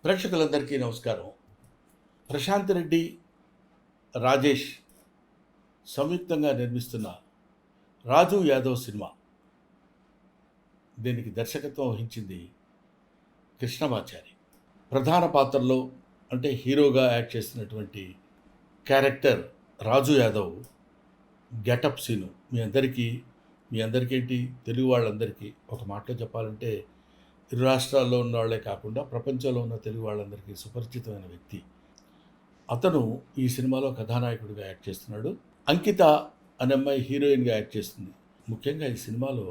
ప్రేక్షకులందరికీ నమస్కారం. ప్రశాంత్ రెడ్డి, రాజేష్ సంయుక్తంగా నిర్మిస్తున్న 'రాజు యాదవ్' సినిమా. దీనికి దర్శకత్వం వహించింది కృష్ణమాచారి. ప్రధాన పాత్రలో అంటే హీరోగా యాక్ట్ చేస్తున్నటువంటి క్యారెక్టర్ రాజు యాదవ్ గెటప్ సీను మీ అందరికేంటి తెలుగు వాళ్ళందరికీ ఒక మాటలో చెప్పాలంటే ఇరు రాష్ట్రాల్లో ఉన్న వాళ్ళే కాకుండా ప్రపంచంలో ఉన్న తెలుగు వాళ్ళందరికీ సుపరిచితమైన వ్యక్తి. అతను ఈ సినిమాలో కథానాయకుడిగా యాక్ట్ చేస్తున్నాడు. అంకిత అనే అమ్మాయి హీరోయిన్గా యాక్ట్ చేస్తుంది. ముఖ్యంగా ఈ సినిమాలో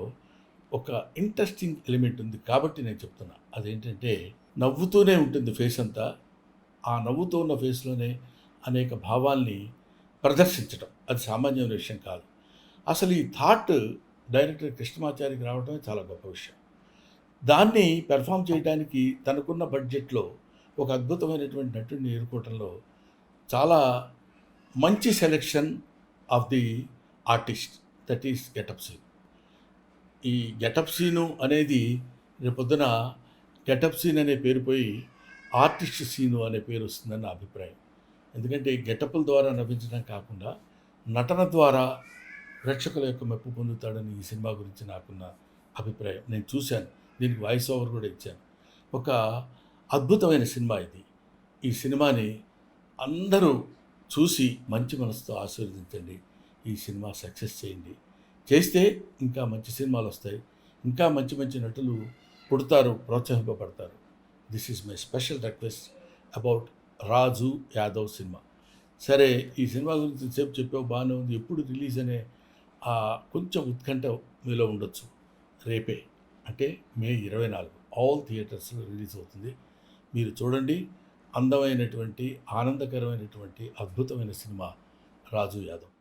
ఒక ఇంట్రెస్టింగ్ ఎలిమెంట్ ఉంది కాబట్టి నేను చెప్తున్నా. అదేంటంటే నవ్వుతూనే ఉంటుంది ఫేస్ అంతా. ఆ నవ్వుతూ ఉన్న ఫేస్లోనే అనేక భావాల్ని ప్రదర్శించడం అది సామాన్యమైన విషయం కాదు. అసలు ఈ థాట్ డైరెక్టర్ కృష్ణమాచారికి రావడమే చాలా గొప్ప విషయం. దాన్ని పెర్ఫామ్ చేయడానికి తనకున్న బడ్జెట్లో ఒక అద్భుతమైనటువంటి నటుడిని ఎన్నుకోవటంలో చాలా మంచి selection of the artist, that is getup scene. ఈ గెటప్ సీను అనేది రేపొద్దున గెటప్ సీన్ అనే పేరు పోయి ఆర్టిస్ట్ సీను అనే పేరు వస్తుందని నా అభిప్రాయం. ఎందుకంటే గెటప్ల ద్వారా నవ్వించడం కాకుండా నటన ద్వారా ప్రేక్షకుల యొక్క మెప్పు పొందుతాడని ఈ సినిమా గురించి నాకున్న అభిప్రాయం. నేను చూశాను, దీనికి వాయిస్ ఓవర్ కూడా ఇచ్చాను. ఒక అద్భుతమైన సినిమా ఇది. ఈ సినిమాని అందరూ చూసి మంచి మనసుతో ఆశీర్వదించండి. ఈ సినిమా సక్సెస్ చేయండి. చేస్తే ఇంకా మంచి సినిమాలు వస్తాయి, ఇంకా మంచి మంచి నటులు పుడతారు, ప్రోత్సహింపబడతారు. This is my special request about Raju Yadav సినిమా. సరే, ఈ సినిమా గురించి సేపు చెప్పావు, బాగానే ఉంది. ఎప్పుడు రిలీజ్ అనే కొంచెం ఉత్కంఠ మీలో ఉండొచ్చు. రేపే అంటే మే 24 ఆల్ థియేటర్స్లో రిలీజ్ అవుతుంది. మీరు చూడండి. అందమైనటువంటి, ఆనందకరమైనటువంటి, అద్భుతమైన సినిమా రాజు యాదవ్.